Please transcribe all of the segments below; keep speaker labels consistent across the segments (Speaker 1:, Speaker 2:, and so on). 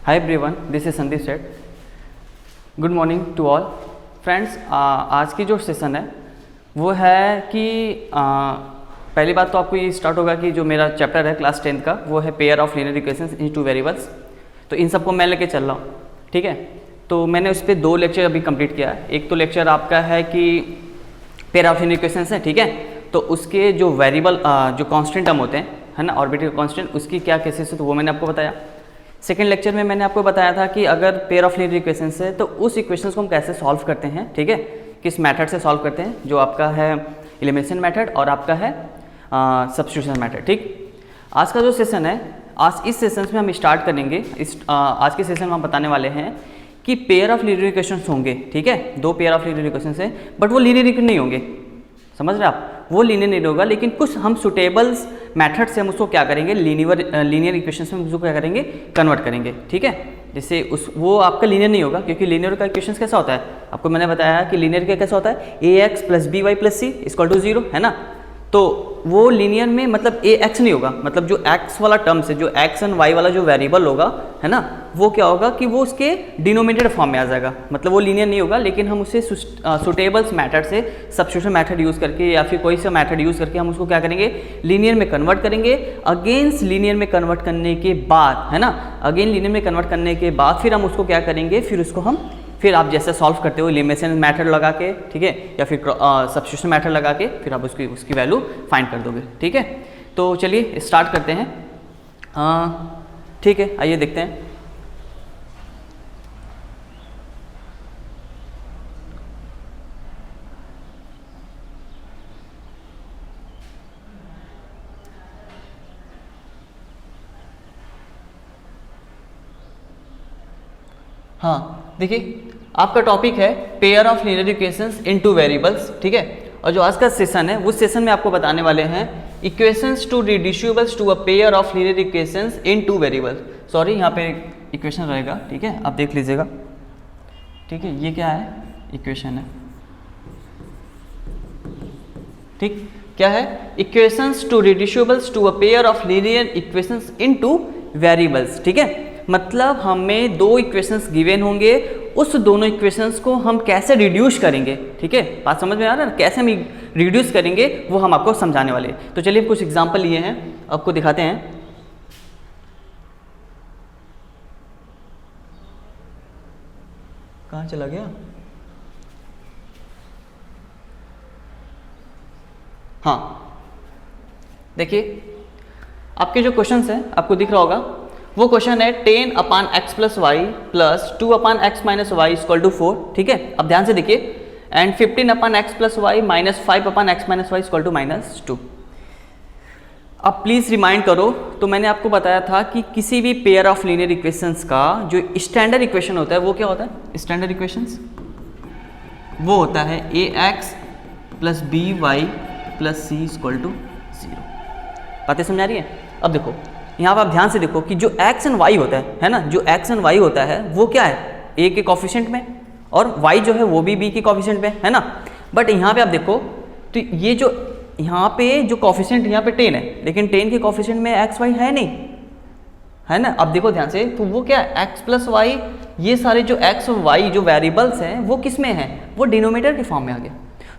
Speaker 1: Hi everyone, this is Sandeep Seth. Good morning to all friends. आज की जो सेशन है वो है कि पहली बात तो आपको ये स्टार्ट होगा कि जो मेरा चैप्टर है क्लास 10 का वो है pair of linear equations in two variables. तो इन सबको मैं लेके चल रहा हूँ, ठीक है. तो मैंने उस पर 2 लेक्चर अभी कंप्लीट किया है. एक तो लेक्चर आपका है कि पेयर ऑफ लीनियर इक्वेशंस है, ठीक है. तो उसके जो वेरिएबल जो कांस्टेंट टर्म होते हैं, है ना, ऑर्बिटल कांस्टेंट, उसकी क्या केसेस है तो वो मैंने आपको बताया. सेकेंड लेक्चर में मैंने आपको बताया था कि अगर पेयर ऑफ लीनियर इक्वेशंस है तो उस इक्वेशंस को हम कैसे सॉल्व करते हैं, ठीक है, किस मेथड से सॉल्व करते हैं, जो आपका है एलिमिनेशन मेथड और आपका है सब्स्टिट्यूशन मेथड. ठीक, आज का जो सेशन है, आज इस सेशन में हम स्टार्ट करेंगे. आज के सेशन में हम बताने वाले हैं कि पेयर ऑफ लीनियर इक्वेशंस होंगे, ठीक है. 2 पेयर ऑफ लीनियर इक्वेशंस है, बट वो लीनियर नहीं होंगे, समझ रहे आप, वो लीनियर नहीं होगा. लेकिन कुछ हम सुटेबल्स मेथड से हम उसको क्या करेंगे, लीनियर इक्वेशंस में उसको क्या करेंगे, कन्वर्ट करेंगे, ठीक है. जैसे वो आपका लीनियर नहीं होगा, क्योंकि लीनियर का इक्वेशंस कैसा होता है, आपको मैंने बताया कि लीनियर का कैसा होता है, ax + by + c = 0, है ना. तो वो लीनियर में मतलब ax नहीं होगा, मतलब जो x वाला टर्म्स है, जो x एंड y वाला जो वेरिएबल होगा, है ना, वो क्या होगा कि वो उसके डिनोमिनेटर फॉर्म में आ जाएगा, मतलब वो लीनियर नहीं होगा. लेकिन हम उसे सुटेबल्स मेथड से, सब्स्टिट्यूशन मेथड यूज़ करके या फिर कोई सा मेथड यूज़ करके हम उसको क्या करेंगे, लीनियर में कन्वर्ट करेंगे. अगेंस्ट लीनियर में कन्वर्ट करने के बाद, है ना, अगेन लीनियर में कन्वर्ट करने के बाद फिर हम उसको क्या करेंगे, फिर आप जैसे सॉल्व करते हो एलिमिनेशन मेथड लगा के, ठीक है, या फिर सब्स्टिट्यूशन मेथड लगा के फिर आप उसकी वैल्यू फाइंड कर दोगे, ठीक है. तो चलिए स्टार्ट करते हैं. ठीक है, आइए देखते हैं. हाँ, देखिए आपका टॉपिक है pair of linear equations in two variables, ठीक है. और जो आज का सेशन है उस सेशन में आपको बताने वाले हैं equations to reducibles to a pair of linear equations in two variables. Sorry, यहाँ पे इक्वेशन रहेगा, ठीक है, आप देख लीजिएगा, ठीक है. ये क्या है, इक्वेशन है, ठीक. क्या है, equations to reducibles to a pair of linear equations in two variables, ठीक है. मतलब हमें 2 इक्वेशंस गिवन होंगे, उस दोनों इक्वेशंस को हम कैसे रिड्यूस करेंगे, ठीक है. बात समझ में आ रहा है, कैसे हम रिड्यूस करेंगे वो हम आपको समझाने वाले हैं. तो चलिए कुछ एग्जांपल लिए हैं, आपको दिखाते हैं. कहाँ चला गया, हाँ देखिए आपके जो क्वेश्चंस हैं आपको दिख रहा होगा, वो क्वेश्चन है 10/x + y + 2/x - y = 4, ठीक है. अब ध्यान से देखिए, and 15/x + y - 5/x - y = -2. अब प्लीज़ रिमाइंड करो, तो मैंने आपको बताया था कि किसी भी पेयर ऑफ लीनियर इक्वेशंस का जो स्टैंडर्ड इक्वेशन होता है वो क्या होता है, स्टैंडर्ड इक्वेशंस वो होता है ax + by + c = 0. बातें समझ आ रही है. अब देखो यहाँ पर आप ध्यान से देखो कि जो x एंड y होता है ना, जो x एंड y होता है वो क्या है, a के कोफिशिएंट में, और y जो है वो भी b के कोफिशिएंट में, है ना. बट यहाँ पे आप देखो तो ये जो यहाँ पे जो कोफिशिएंट यहाँ पे 10 है, लेकिन 10 के कोफिशिएंट में x y है नहीं, है ना. अब देखो ध्यान से, तो वो क्या है, x + y, ये सारे जो x और y जो वेरिएबल्स हैं वो किस में हैं, वो डिनोमिनेटर के फॉर्म में आ गया.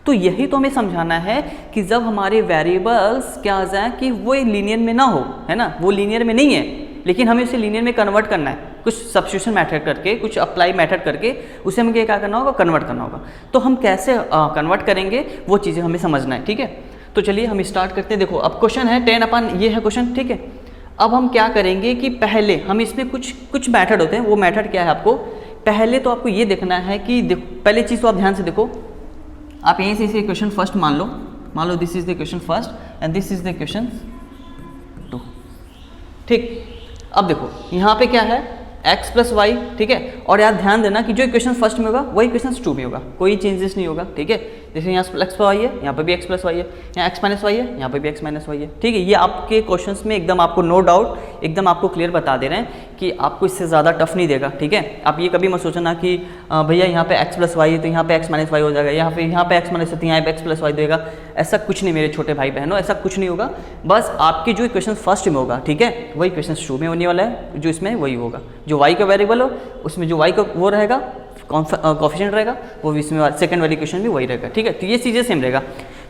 Speaker 1: तो यही तो हमें समझाना है कि जब हमारे वेरिएबल्स क्या आ जाए कि वो लीनियर में ना हो, है ना, वो लीनियर में नहीं है, लेकिन हमें उसे लीनियर में कन्वर्ट करना है, कुछ सब्स्टिट्यूशन मेथड करके, कुछ अप्लाई मेथड करके उसे हमें क्या करना होगा, कन्वर्ट करना होगा. तो हम कैसे कन्वर्ट करेंगे वो चीज़ें हमें समझना है, ठीक है. तो चलिए हम स्टार्ट करते हैं. देखो अब क्वेश्चन है 10 ये है क्वेश्चन, ठीक है. अब हम क्या करेंगे कि पहले हम इसमें कुछ मेथड होते हैं, वो मेथड क्या है, आपको पहले तो आपको ये देखना है कि पहले चीज़ तो आप ध्यान से देखो, आप यहीं से इसे इक्वेशन फर्स्ट मान लो this is the equation first and this is the equation 2, ठीक. अब देखो यहाँ पे क्या है, x + y, ठीक है. और यार ध्यान देना कि जो इक्वेशन फर्स्ट में होगा वही इक्वेशन 2 में होगा, कोई चेंजेस नहीं होगा, ठीक है. जैसे यहाँ एक्स वाई है, यहाँ पे भी एक्स प्लस वाई है, यहाँ एक्स माइनस वाई है, यहाँ पे भी एक्स माइनस वाई है, ठीक है। ये आपके क्वेश्चंस में एकदम आपको नो डाउट एकदम आपको क्लियर बता दे रहे हैं कि आपको इससे ज़्यादा टफ नहीं देगा, ठीक है। आप ये कभी मत सोचना कि भैया यहाँ पे एक्स प्लस वाई है तो यहाँ पे एक्स माइनस वाई हो जाएगा, यहाँ पे एक्स माइनस है तो यहाँ पे एक्स प्लस वाई देगा। ऐसा कुछ नहीं मेरे छोटे भाई बहनों, ऐसा कुछ नहीं होगा। बस आपके जो इक्वेशन फर्स्ट में होगा, ठीक है, वही इक्वेशन टू में होने वाला है, जो इसमें वही होगा। जो वाई का वेरिएबल हो उसमें जो वाई का वो रहेगा कोफिशिएंट रहेगा, वो भी इसमें सेकंड वाली इक्वेशन भी वही रहेगा, ठीक है। तो ये चीज़ें सेम रहेगा।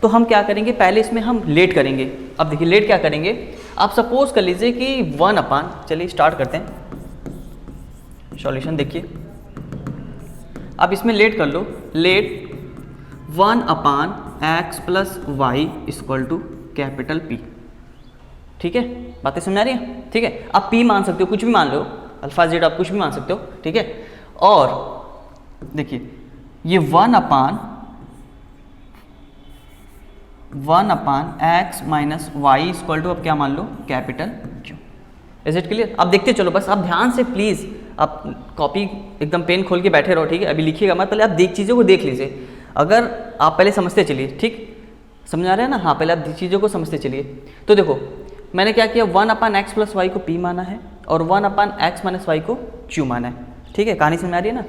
Speaker 1: तो हम क्या करेंगे, पहले इसमें हम लेट करेंगे। अब देखिए लेट क्या करेंगे, आप सपोज कर लीजिए कि 1 अपान, चलिए स्टार्ट करते हैं सॉल्यूशन। देखिए अब इसमें लेट कर लो, let 1 upon x plus y equal to capital P, ठीक है। बातें समझ आ रही हैं, ठीक है। आप पी मान सकते हो, कुछ भी मान लो, अल्फा जेड आप कुछ भी मान सकते हो, ठीक है। और देखिए ये 1 upon x minus y equal to, अब क्या मान लो, capital Q. Is it clear? अब देखते चलो, बस आप ध्यान से प्लीज़ आप कॉपी एकदम पेन खोल के बैठे रहो, ठीक है। अभी लिखिएगा मत, पहले आप चीज़ों को देख लीजिए। अगर आप पहले समझते चलिए, ठीक समझ आ रहा है ना? हाँ, पहले आप चीज़ों को समझते चलिए। तो देखो मैंने क्या किया, 1 अपान एक्स प्लस वाई को पी माना है और 1 अपान एक्स माइनस वाई को क्यू माना है, ठीक है। कहानी समझ आ रही है ना?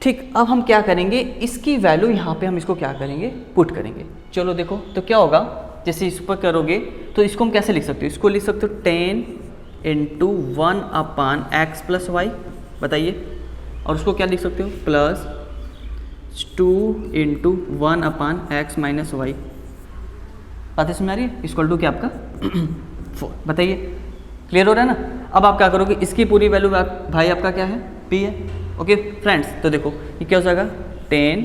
Speaker 1: ठीक, अब हम क्या करेंगे, इसकी वैल्यू यहाँ पे हम इसको क्या करेंगे, पुट करेंगे। चलो देखो तो क्या होगा, जैसे इस पर करोगे तो इसको हम कैसे लिख सकते हो, इसको लिख सकते हो 10 into 1 upon x plus Y, बताइए। और उसको क्या लिख सकते हो, plus 2 into 1 upon x minus Y. बातें समझ आ रही है? इक्वल टू क्या आपका 4, बताइए। क्लियर हो रहा है ना? अब आप क्या करोगे, इसकी पूरी वैल्यू भाई आपका क्या है, पी है। ओके फ्रेंड्स, तो देखो ये क्या हो जाएगा 10।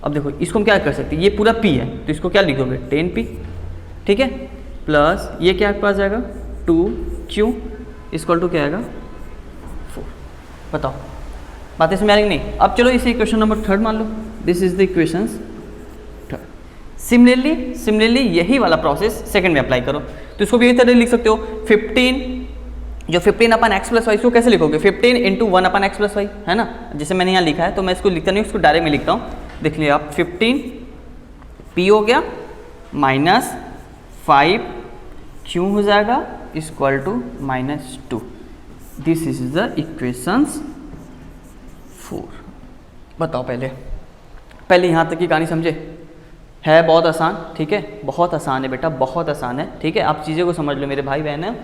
Speaker 1: अब देखो इसको हम क्या कर सकते हैं, ये पूरा पी है तो इसको क्या लिखोगे 10p, ठीक है। प्लस ये क्या आपके पास जाएगा 2q इक्वल टू क्या आएगा 4। बताओ बातें समझ आ रही नहीं? अब चलो इसे इक्वेशन नंबर 3 मान लो, this is the equation 3। Similarly यही वाला प्रोसेस सेकंड में अप्लाई करो, तो इसको भी यही तरह लिख सकते हो 15, जो 15 अपान एक्स प्लस वाई, इसको कैसे लिखोगे 15 into 1 upon x plus Y, है ना। जैसे मैंने यहाँ लिखा है तो मैं इसको लिखता नहीं, उसको डायरेक्ट में लिखता हूँ। देख लिया आप, 15 पी हो गया माइनस 5 क्यू हो जाएगा equal to -2। This is the equations 4। बताओ पहले यहाँ तक की कहानी समझे? है बहुत आसान, ठीक है, बहुत आसान है बेटा, बहुत आसान है, ठीक है। आप चीज़ें को समझ लो मेरे भाई बहन है,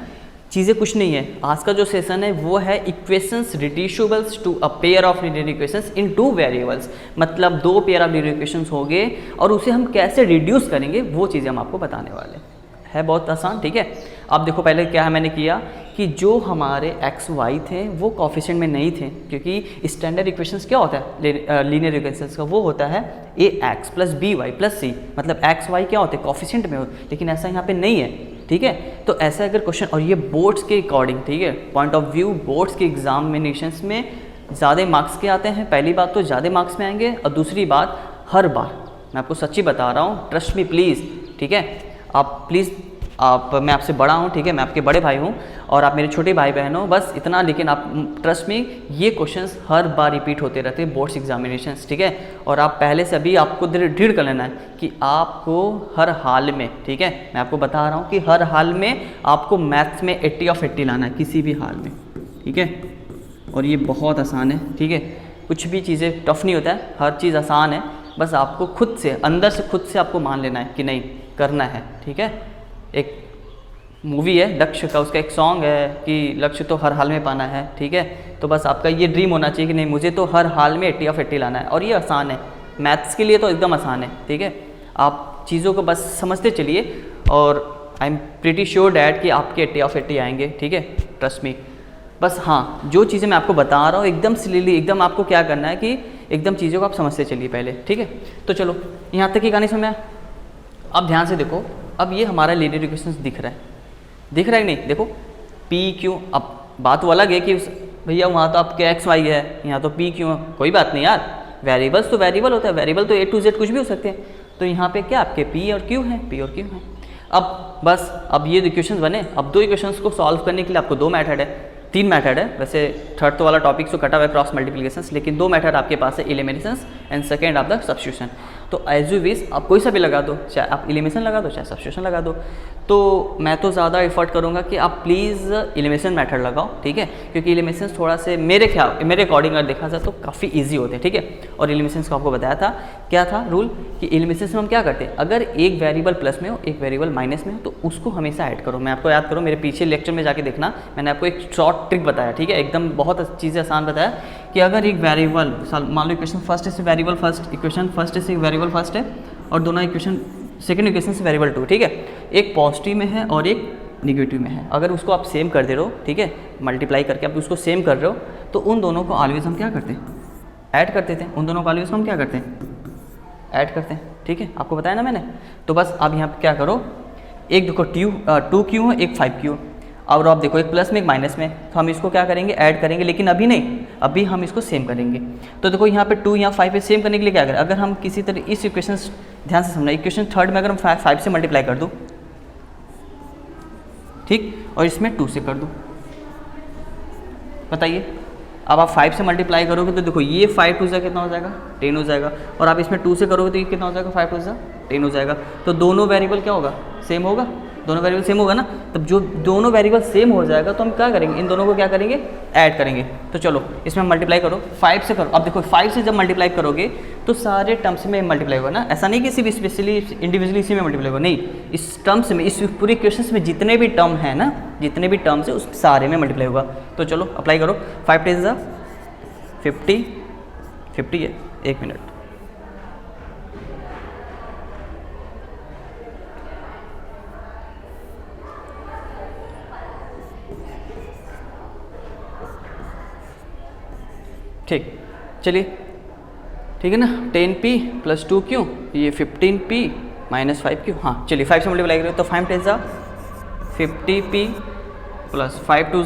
Speaker 1: चीज़ें कुछ नहीं है। आज का जो सेशन है वो है equations reducibles to a pair of linear equations in 2 variables, मतलब 2 पेयर ऑफ लीनियर इक्वेशंस होंगे और उसे हम कैसे रिड्यूस करेंगे वो चीज़ें हम आपको बताने वाले है। बहुत आसान, ठीक है। अब देखो पहले क्या है, मैंने किया कि जो हमारे एक्स वाई थे वो कोफिशिएंट में नहीं थे, क्योंकि स्टैंडर्ड इक्वेशंस क्या होता है लीनियर इक्वेशंस का, वो होता है a x plus b y plus c, मतलब एक्स वाई क्या होते हैं कोफिशिएंट में हो, लेकिन ऐसा यहाँ पे नहीं है, ठीक है। तो ऐसा अगर क्वेश्चन, और ये बोर्ड्स के अकॉर्डिंग, ठीक है, पॉइंट ऑफ व्यू बोर्ड्स के एग्जामिनेशंस में ज़्यादा मार्क्स के आते हैं। पहली बात तो ज़्यादा मार्क्स में आएंगे, और दूसरी बात हर बार मैं आपको सच्ची बता रहा हूँ, ट्रस्ट मी प्लीज़, ठीक है। आप प्लीज़ मैं आपसे बड़ा हूँ, ठीक है, मैं आपके बड़े भाई हूँ और आप मेरे छोटे भाई बहन हो, बस इतना। लेकिन आप ट्रस्ट में ये क्वेश्चंस हर बार रिपीट होते रहते हैं बोर्ड्स एग्जामिनेशंस, ठीक है। और आप पहले से अभी आपको दृढ़ कर लेना है कि आपको हर हाल में, ठीक है, मैं आपको बता रहा हूँ कि हर हाल में आपको मैथ्स में 80 ऑफ 80 लाना है, किसी भी हाल में, ठीक है। और ये बहुत आसान है, ठीक है, कुछ भी चीज़ें टफ नहीं होता है, हर चीज़ आसान है। बस आपको खुद से अंदर से खुद से आपको मान लेना है कि नहीं करना है, ठीक है। एक मूवी है लक्ष्य का, उसका एक सॉन्ग है कि लक्ष्य तो हर हाल में पाना है, ठीक है। तो बस आपका ये ड्रीम होना चाहिए कि नहीं मुझे तो हर हाल में 80 ऑफ 80 लाना है, और ये आसान है, मैथ्स के लिए तो एकदम आसान है, ठीक है। आप चीज़ों को बस समझते चलिए और I am pretty sure that कि आपके 80 ऑफ 80 आएंगे, ठीक है, ट्रस्ट मी। बस हाँ, जो चीज़ें मैं आपको बता रहा हूँ एकदम स्लीली, एकदम आपको क्या करना है कि एकदम चीज़ों को आप समझते चलिए पहले, ठीक है। तो चलो यहाँ तक की कहानी समझ। अब ध्यान से देखो, अब ये हमारा लीनियर इक्वेशंस दिख रहा है कि नहीं? देखो पी क्यू, अब बात वो अलग है कि भैया वहाँ तो आपके एक्स वाई है, यहाँ तो पी क्यू है, कोई बात नहीं यार, वेरिएबल्स तो वेरिएबल होता है, वेरिएबल तो A to Z कुछ भी हो सकते हैं। तो यहाँ पे क्या आपके पी और क्यू है, पी और क्यू है। अब बस अब ये इक्वेशंस बने, अब 2 इक्वेशंस को सॉल्व करने के लिए आपको 2 मेथड है, 3 मेथड है वैसे, थर्ड तो वाला टॉपिक तो कटा हुआ है क्रॉस मल्टीप्लिकेशंस, लेकिन 2 मेथड आपके पास है, eliminations and second of the substitution. तो एज यू विश आप कोई सा भी लगा दो, चाहे आप एलिमिनेशन लगा दो चाहे सब्स्टिट्यूशन लगा दो। तो मैं तो ज़्यादा एफर्ट करूँगा कि आप प्लीज़ एलिमिनेशन मेथड लगाओ, ठीक है, क्योंकि एलिमिनेशन थोड़ा से मेरे अकॉर्डिंग अगर देखा जाए तो काफ़ी ईजी होते हैं, ठीक है। और एलिमिनेशन को आपको बताया था क्या था रूल कि एलिमिनेशन में हम क्या करते हैं, अगर एक वेरिएबल प्लस में हो एक वेरिएबल माइनस में हो तो उसको हमेशा ऐड करो। मैं आपको याद करो, मेरे पीछे लेक्चर में जाके देखना, मैंने आपको एक शॉर्ट ट्रिक बताया, ठीक है, एकदम बहुत चीज़ें आसान बताया कि अगर एक वेरिएबल मान लो इक्वेशन फर्स्ट से वेरिएबल फर्स्ट, इक्वेशन फर्स्ट से वेरिएबल फर्स्ट है और दोनों इक्वेशन सेकंड इक्वेशन से वेरिएबल 2, ठीक है, एक पॉजिटिव में है और एक निगेटिव में है, अगर उसको आप सेम कर दे रहे हो, ठीक है, मल्टीप्लाई करके आप उसको सेम कर रहे हो तो उन दोनों को ऑलवेज हम क्या करते हैं, ऐड करते थे, उन दोनों को ऑलवेज हम क्या करते हैं, ऐड करते हैं, ठीक है, आपको बताया ना मैंने। तो बस अब यहाँ पे क्या करो, एक देखो 2 क्यू है एक 5 क्यू, और आप देखो एक प्लस में एक माइनस में, तो हम इसको क्या करेंगे, ऐड करेंगे, लेकिन अभी नहीं, अभी हम इसको सेम करेंगे। तो देखो यहाँ पे 2 यहाँ 5 पे सेम करने के लिए क्या करें, अगर हम किसी तरह इस इक्वेशन, ध्यान से समझना, इक्वेशन थर्ड में अगर हम 5 से मल्टीप्लाई कर दूँ, ठीक, और इसमें 2 से कर दूँ, बताइए अब आप 5 से मल्टीप्लाई करोगे तो देखो ये 5 टू कितना हो जाएगा, 10 हो जाएगा, और आप इसमें 2 से करोगे तो ये कितना हो जाएगा, 5 टू 10 हो जाएगा। तो दोनों वेरिएबल क्या होगा, सेम होगा, दोनों वेरिएबल सेम होगा ना। तब जो दोनों वेरिएबल सेम हो जाएगा तो हम क्या करेंगे, इन दोनों को क्या करेंगे, ऐड करेंगे। तो चलो इसमें मल्टीप्लाई करो, 5 से करो। अब देखो 5 से जब मल्टीप्लाई करोगे तो सारे टर्म्स में मल्टीप्लाई होगा ना, ऐसा नहीं कि सिर्फ स्पेशली इंडिविजुअली इसी में मल्टीप्लाई होगा, नहीं, इस टर्म्स में, इस पूरे इक्वेशंस में जितने भी टर्म है ना, जितने भी टर्म्स है उस सारे में मल्टीप्लाई होगा। तो चलो अप्लाई करो, 5 टेन 50 है, 1 मिनट, ठीक, चलिए, ठीक है ना, 10p + 2q, ये 15p - 5q, हाँ चलिए 5 से मल्टीप्लाई करें तो 5 ten 50p + 5 two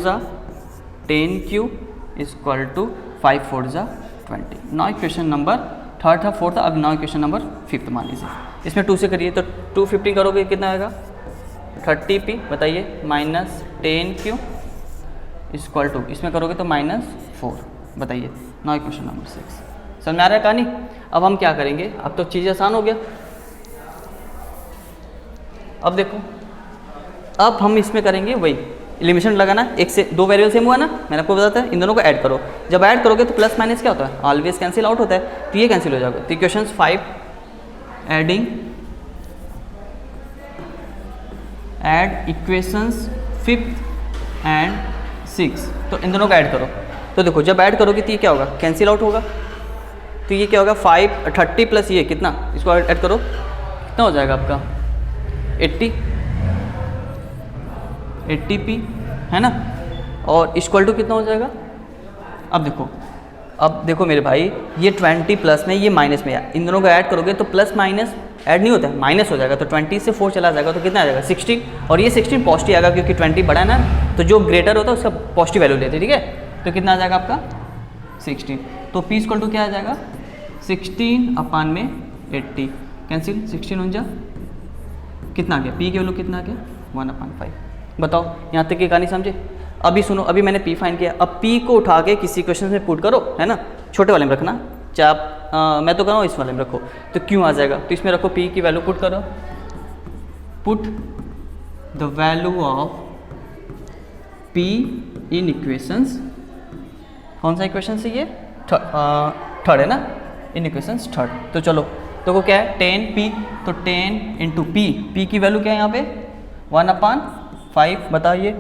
Speaker 1: 10q = 5 4 20। Now equation number third था, फोर्थ था, अब नाउ इक्वेशन नंबर 5th मान लीजिए। इसमें 2 से करिए तो 250 करोगे कितना आएगा, 30p, बताइए, -10q = इसमें करोगे तो -4, बताइए। नाउ इक्वेशन नंबर 6 समझ में आ रहा है कहानी। अब हम क्या करेंगे, अब तो चीज़ आसान हो गया। अब देखो, अब हम इसमें करेंगे वही एलिमिनेशन लगाना, एक से दो वेरिएबल सेम हुआ ना, मैंने आपको बताया था, इन दोनों को ऐड करो। जब ऐड करोगे तो प्लस माइनस क्या होता है, ऑलवेज कैंसिल आउट होता है, तो ये कैंसिल हो जाएगा। तो equation 5 adding add equations 5th and 6th, तो इन दोनों को ऐड करो। तो देखो जब ऐड करोगे तो ये क्या होगा, कैंसिल आउट होगा, तो ये क्या होगा 30 प्लस ये कितना, इसको ऐड करो, कितना हो जाएगा आपका 80p है ना, और इक्वल टू कितना हो जाएगा। अब देखो मेरे भाई, ये 20 प्लस में ये माइनस में, इन दोनों को ऐड करोगे तो प्लस माइनस ऐड नहीं होता है, माइनस हो जाएगा। तो 20 से 4 चला जाएगा तो कितना आ जाएगा 16, और ये 16 पॉजिटिव आएगा क्योंकि 20 बड़ा है ना, तो जो ग्रेटर होता है उसका पॉजिटिव वैल्यू लेते हैं, ठीक है। तो कितना आ जाएगा आपका 16, तो p इक्वल टू क्या आ जाएगा 16/80, कैंसिल, 16 कितना आ गया, p की वैल्यू कितना आ गया 1/5। बताओ यहाँ तक की कहानी समझे। अभी सुनो, अभी मैंने p फाइंड किया, अब p को उठा के किसी क्वेश्चन में पुट करो, है ना, छोटे वाले में रखना, चाहे आप मैं तो कर रहा हूँ इस वाले में रखो, तो क्यों आ जाएगा, तो इसमें रखो p की वैल्यू पुट करो, put the value of p in equations, कौन सा इक्वेशन से ये थर्ड है ना, इन इक्वेशंस थर्ड। तो चलो तो क्या है 10p, तो 10 इंटू p की वैल्यू क्या है यहाँ पे 1/5, बताइए।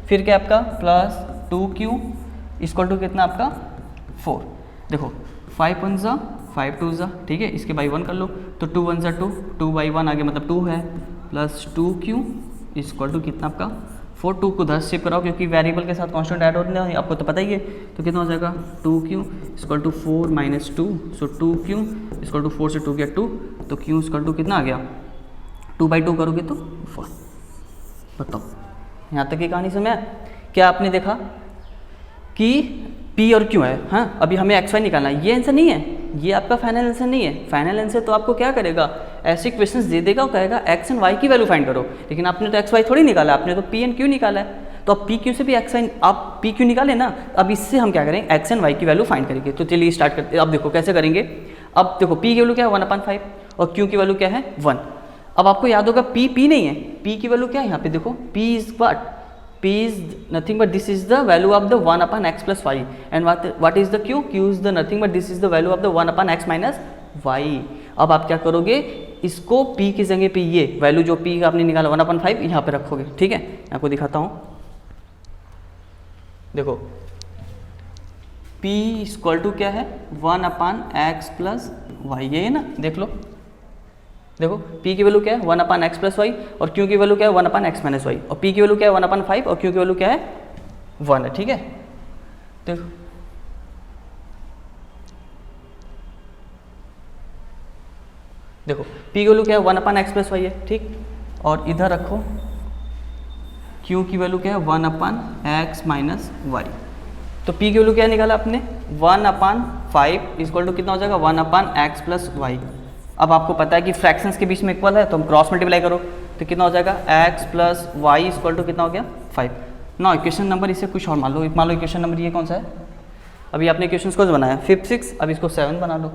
Speaker 1: फिर क्या आपका प्लस 2q इक्वल टू कितना आपका 4। देखो 5 1 5 2 ठीक है, इसके बाई 1 कर लो, तो 2 1 2, 2/1 आगे मतलब 2 है, प्लस 2q इक्वल टू कितना आपका 4। 2 को 10 शिफ्ट कराओ क्योंकि वेरिएबल के साथ कांस्टेंट ऐड होते हैं, आपको तो पता ही है। तो कितना हो जाएगा 2q equal to 4 minus 2, so 2q equal to 4 से 2 गया 2, तो q इक्वल टू कितना आ गया 2/2 करोगे तो 4। बताओ यहाँ तक की कहानी समझ। क्या आपने देखा कि p और q है, हाँ, अभी हमें xy निकालना है, ये आंसर नहीं है, ये आपका फाइनल आंसर नहीं है। फाइनल आंसर तो आपको क्या करेगा, ऐसे क्वेश्चंस दे देगा और कहेगा x एंड y की वैल्यू फाइंड करो, लेकिन आपने तो xy थोड़ी निकाला, आपने तो p एंड q निकाला है। तो अब p q से भी xy, आप p q निकाले ना, अब इससे हम क्या करेंगे x एंड y की वैल्यू फाइंड करेंगे। तो चलिए स्टार्ट करते हैं। अब देखो कैसे करेंगे, अब देखो p की वैल्यू क्या है 1/5 और q की वैल्यू क्या है 1। अब आपको याद होगा p नहीं है, p की वैल्यू क्या है यहाँ पे देखो, p is what, p is nothing but this is the value of the 1/x plus y and what is the q is the nothing but this is the value of the 1/x minus y। अब आप क्या करोगे, इसको p की जगह पे ये value जो p का आपने निकाला 1/5 यहाँ पे रखोगे, ठीक है। मैं आपको दिखाता हूँ, देखो p इक्वल टू क्या है 1/x plus y, ये है ना, देख लो, देखो p की वैल्यू क्या है 1/x प्लस वाई और q की वैल्यू क्या है 1/x माइनस वाई और p की वैल्यू क्या है 1/5 और q की वैल्यू क्या है 1 है, ठीक है। देखो देखो p की वैल्यू क्या है 1/x प्लस वाई है, ठीक, और इधर रखो q की वैल्यू क्या है 1/x माइनस वाई। तो p की वैल्यू क्या निकाला आपने 1/5 इक्वल टू कितना हो जाएगा 1/x प्लस वाई। अब आपको पता है कि फ्रैक्शंस के बीच में इक्वल है तो हम क्रॉस मल्टीप्लाई करो तो कितना हो जाएगा x plus y equal to कितना हो गया 5। ना इक्वेशन नंबर इसे कुछ और मान लो इक्वेशन नंबर ये कौन सा है, अभी आपने इक्वेशन को बनाया 5 6, अब इसको 7 बना लो,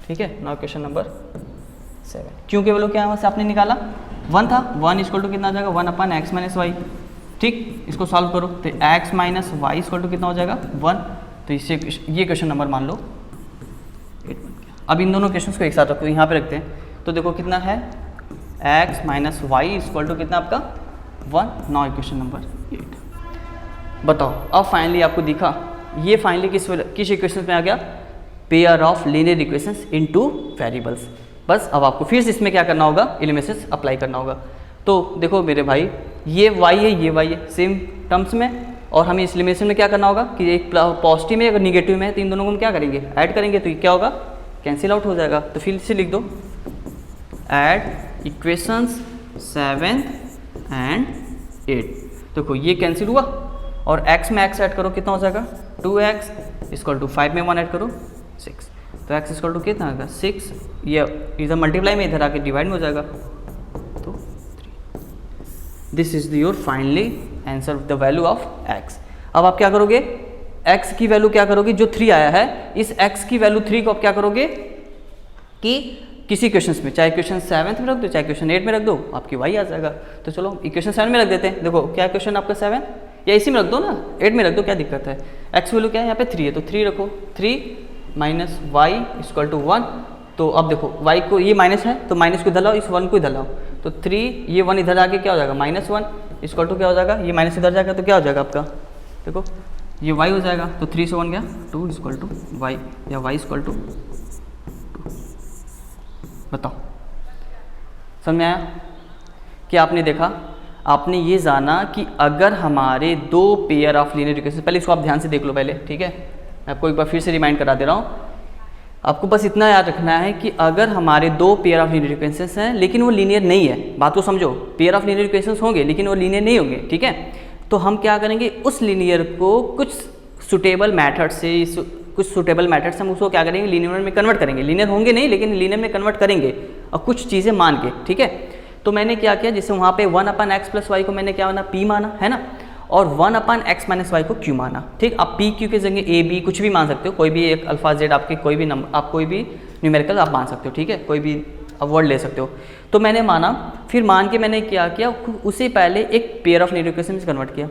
Speaker 1: ठीक है। ना इक्वेशन नंबर 7, क्योंकि वैल्यू क्या वहाँ से आपने निकाला 1 था, 1 इक्वल टू कितना हो जाएगा 1/x माइनस वाई, ठीक। इसको सॉल्व करो तो x minus y equal to कितना हो जाएगा 1, तो इससे ये क्वेश्चन नंबर मान लो 8। अब इन दोनों क्वेश्चंस को एक साथ रखो, यहाँ पे रखते हैं, तो देखो कितना है x minus y equal to कितना आपका 1। Now equation number 8। बताओ अब फाइनली आपको दिखा ये फाइनली किस इक्वेशन में आ गया, pair of linear equations into variables. बस अब आपको फिर से इसमें क्या करना होगा, एलिमिनेशंस अप्लाई करना होगा। तो देखो मेरे भाई ये y है ये y है सेम टर्म्स में, और हमें इस एलिमिनेशन में क्या करना होगा कि एक पॉजिटिव में अगर निगेटिव में है तो इन दोनों को हम क्या करेंगे ऐड करेंगे, तो ये क्या होगा कैंसिल आउट हो जाएगा। तो फिर से लिख दो ऐड इक्वेशंस 7 एंड 8। देखो ये कैंसिल हुआ और x में x ऐड करो कितना हो जाएगा 2x इक्वल टू 5 में 1 ऐड करो 6, तो x इक्वल टू कितना आएगा 6, ये इधर मल्टीप्लाई में इधर आके डिवाइड में हो जाएगा तो 3। This is your finally answer the value of x। अब आप क्या करोगे x की वैल्यू क्या करोगे, जो 3 आया है इस x की वैल्यू 3 को आप क्या करोगे कि किसी क्वेश्चन में, चाहे क्वेश्चन 7 में रख दो चाहे क्वेश्चन 8 में रख दो, आपकी y आ जाएगा। तो चलो इक्वेशन 7 में रख देते हैं। देखो क्या क्वेश्चन आपका 7 या इसी में रख दो ना, 8 में रख दो, क्या दिक्कत है। x वैल्यू क्या है यहाँ पे 3 है, तो 3 रखो, 3 माइनस वाई इक्वल टू 1। तो अब देखो y को ये माइनस है तो माइनस को इधर लाओ, इस 1 को इधर लाओ, तो 3 ये 1 इधर आके क्या हो जाएगा -1 इक्वल टू क्या हो जाएगा, ये माइनस इधर जाएगा तो क्या हो जाएगा आपका, देखो ये y हो जाएगा, तो 3 से 1 गया 2 इक्वल टू वाई या y इक्वल टू 2। बताओ समझ में आया कि आपने देखा, आपने ये जाना कि अगर हमारे दो पेयर ऑफ लीनियर इक्वेशन, पहले इसको आप ध्यान से देख लो पहले, ठीक है। मैं आपको एक बार फिर से रिमाइंड करा दे रहा हूँ, आपको बस इतना याद रखना है कि अगर हमारे दो पेयर ऑफ लीनियर इक्वेशंस हैं लेकिन वो लीनियर नहीं है, बात को समझो, पेयर ऑफ लीनियर इक्वेशंस होंगे लेकिन वो लीनियर नहीं होंगे, ठीक है। तो हम क्या करेंगे उस लीनियर को कुछ सुटेबल मैथड से हम उसको क्या करेंगे लीनियर में कन्वर्ट करेंगे, लीनियर होंगे नहीं लेकिन लीनियर में कन्वर्ट करेंगे और कुछ चीज़ें मान के, ठीक है। तो मैंने क्या किया, जैसे वहाँ पे 1/x प्लस वाई को मैंने क्या माना p माना है ना, और 1/x माइनस वाई को q माना, ठीक। आप p q के जगह a b कुछ भी मान सकते हो, कोई भी एक अल्फा जेड आपके कोई भी नंबर, आप कोई भी न्यूमेरिकल आप मान सकते हो, ठीक है, कोई भी वर्ड ले सकते हो। तो मैंने माना, फिर मान के मैंने क्या किया, उससे पहले एक पेयर ऑफ लीनियर इक्वेशन में कन्वर्ट किया,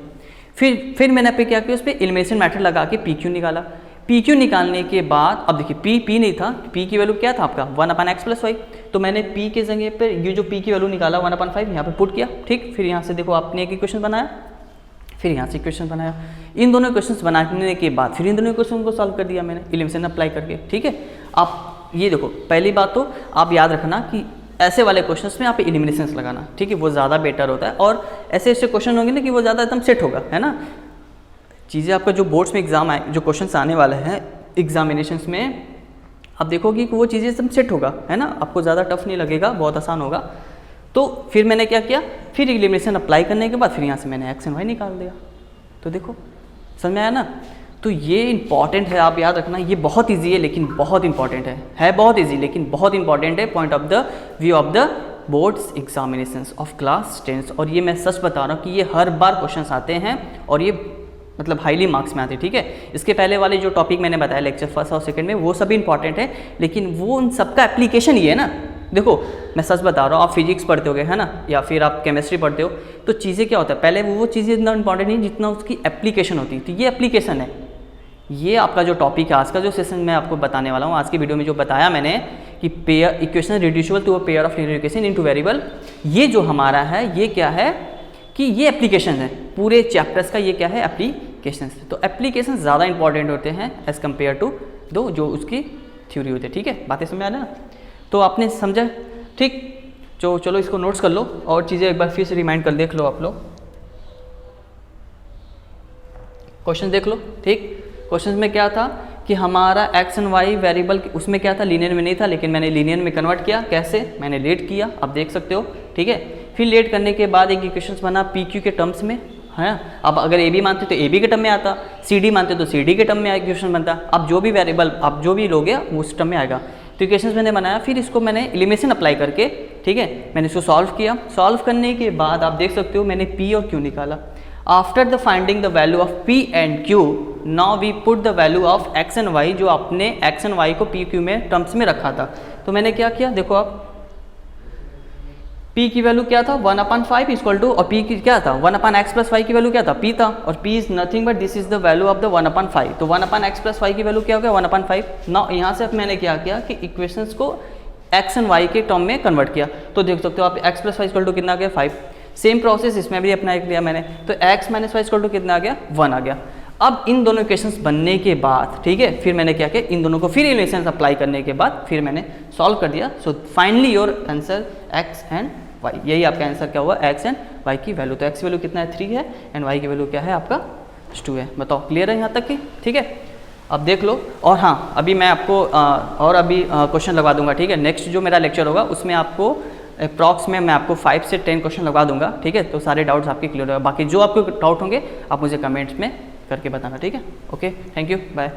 Speaker 1: फिर मैंने पे क्या किया, उस पर एलिमिनेशन मेथड लगा के पी क्यू निकाला। पी क्यू निकालने के बाद अब देखिए p नहीं था, p की वैल्यू क्या था आपका 1/x प्लस वाई, तो मैंने p के जगह पर ये जो p की वैल्यू निकाला 1/5 यहाँ पे पुट किया, ठीक। फिर यहाँ से देखो आपने एक इक्वेशन बनाया, फिर यहाँ से इक्वेशन बनाया, इन दोनों इक्वेशंस बनाने के बाद फिर इन दोनों इक्वेशन को सॉल्व कर दिया मैंने एलिमिनेशन अप्लाई करके, ठीक है। आप ये देखो पहली बात तो आप याद रखना कि ऐसे वाले क्वेश्चंस में आप एलिमिनेशंस लगाना, ठीक है, वो ज़्यादा बेटर होता है, और ऐसे क्वेश्चन होंगे ना कि वो ज़्यादा एकदम सेट होगा, है ना। चीज़ें आपका जो बोर्ड्स में एग्जाम आए, जो क्वेश्चंस आने वाले हैं एग्जामिनेशंस में, आप देखोगे कि वो चीज़ें एकदम सेट होगा, है ना, आपको ज़्यादा टफ नहीं लगेगा, बहुत आसान होगा। तो फिर मैंने क्या किया, फिर एलिमिनेशन अप्लाई करने के बाद फिर यहाँ से मैंने एक्स एंड वाई निकाल दिया। तो देखो समझ में आया ना। तो ये इंपॉर्टेंट है, आप याद रखना, ये बहुत ईजी है लेकिन बहुत इंपॉर्टेंट है बहुत ईजी लेकिन बहुत इंपॉर्टेंट है, point of the view of the boards examinations of class 10। और ये मैं सच बता रहा हूँ कि ये हर बार क्वेश्चंस आते हैं और ये मतलब हाईली मार्क्स में आती है, ठीक है। इसके पहले वाले जो टॉपिक मैंने बताया लेक्चर फर्स्ट और सेकंड में, वो सभी इंपॉर्टेंट है, लेकिन वो उन सबका एप्लीकेशन ये है ना। देखो मैं सच बता रहा हूँ, आप फिजिक्स पढ़ते होगे है ना, या फिर आप केमिस्ट्री पढ़ते हो, तो चीज़ें क्या होता है, पहले वो चीज़ें इतना इंपॉर्टेंट नहीं जितना उसकी एप्लीकेशन होती है। तो ये एप्लीकेशन है, ये आपका जो टॉपिक है आज का जो सेशन मैं आपको बताने वाला हूँ, आज की वीडियो में जो बताया मैंने कि pair equation reducible to a pair of linear equation in two variable, ये जो हमारा है ये क्या है कि ये एप्लीकेशन है, पूरे चैप्टर्स का ये क्या है, एप्लीकेशन। तो एप्लीकेशन ज़्यादा इंपॉर्टेंट होते हैं एज़ कम्पेयर टू दो जो उसकी थ्योरी होती है, ठीक है। बातें समझ आ रही ना, तो आपने समझा, ठीक। जो चलो इसको नोट्स कर लो और चीज़ें एक बार फिर से रिमाइंड कर देख लो आप लोग, क्वेश्चन देख लो, ठीक। क्वेश्चन में क्या था कि हमारा एक्स एंड वाई वेरिएबल, उसमें क्या था, लीनियर में नहीं था, लेकिन मैंने लीनियर में कन्वर्ट किया। कैसे, मैंने लेट किया, आप देख सकते हो, ठीक है। फिर लेट करने के बाद एक इक्वेशन बना पी क्यू के टर्म्स में, है। अब अगर ए बी मानते तो ए बी के टर्म में आता, सी डी मानते तो सी डी के टर्म में इक्वेशन बनता। अब जो भी वेरिएबल आप जो भी लोगे उस टर्म में आएगा। तो इक्वेशन मैंने बनाया, फिर इसको मैंने एलिमिनेशन अप्लाई करके, ठीक है, मैंने इसको सॉल्व किया। सॉल्व करने के बाद आप देख सकते हो मैंने पी और क्यू निकाला। After the finding the value of p and q, now we put the value of x and y, जो आपने एक्स एंड वाई को पी क्यू में टर्म्स में रखा था। तो मैंने क्या किया, देखो आप, p की वैल्यू क्या था 1/5 इक्वल टू, और p की क्या था 1/x प्लस वाई की वैल्यू क्या था, p था, और p is nothing but this is the value of the 1/5। तो 1/x प्लस वाई की वैल्यू क्या हो गया 1/5। ना यहाँ से मैंने क्या किया कि इक्वेशंस को x एंड y के टर्म में कन्वर्ट किया। तो देख सकते हो आप x plus y equal to कितना आ गया 5। सेम प्रोसेस इसमें भी अपना लिया मैंने, तो x minus y equal to कितना आ गया 1 आ गया। अब इन दोनों इक्वेशंस बनने के बाद, ठीक है, फिर मैंने क्या किया, इन दोनों को फिर इक्वेशंस अप्लाई करने के बाद फिर मैंने सॉल्व कर दिया। So finally your answer x एंड y, यही आपका आंसर क्या हुआ, x एंड y की वैल्यू। तो x की वैल्यू कितना है 3 है, एंड y की वैल्यू क्या है आपका 2 है। बताओ क्लियर है यहाँ तक की, ठीक है। अब देख लो, और हाँ अभी मैं आपको और अभी क्वेश्चन लगा दूंगा, ठीक है। नेक्स्ट जो मेरा लेक्चर होगा उसमें आपको अप्रॉक्स में मैं आपको 5 से 10 क्वेश्चन लगा दूंगा, ठीक है। तो सारे डाउट्स आपके क्लियर होगा। बाकी जो आपको डाउट होंगे आप मुझे कमेंट्स में करके बताना, ठीक है। Okay, thank you, bye.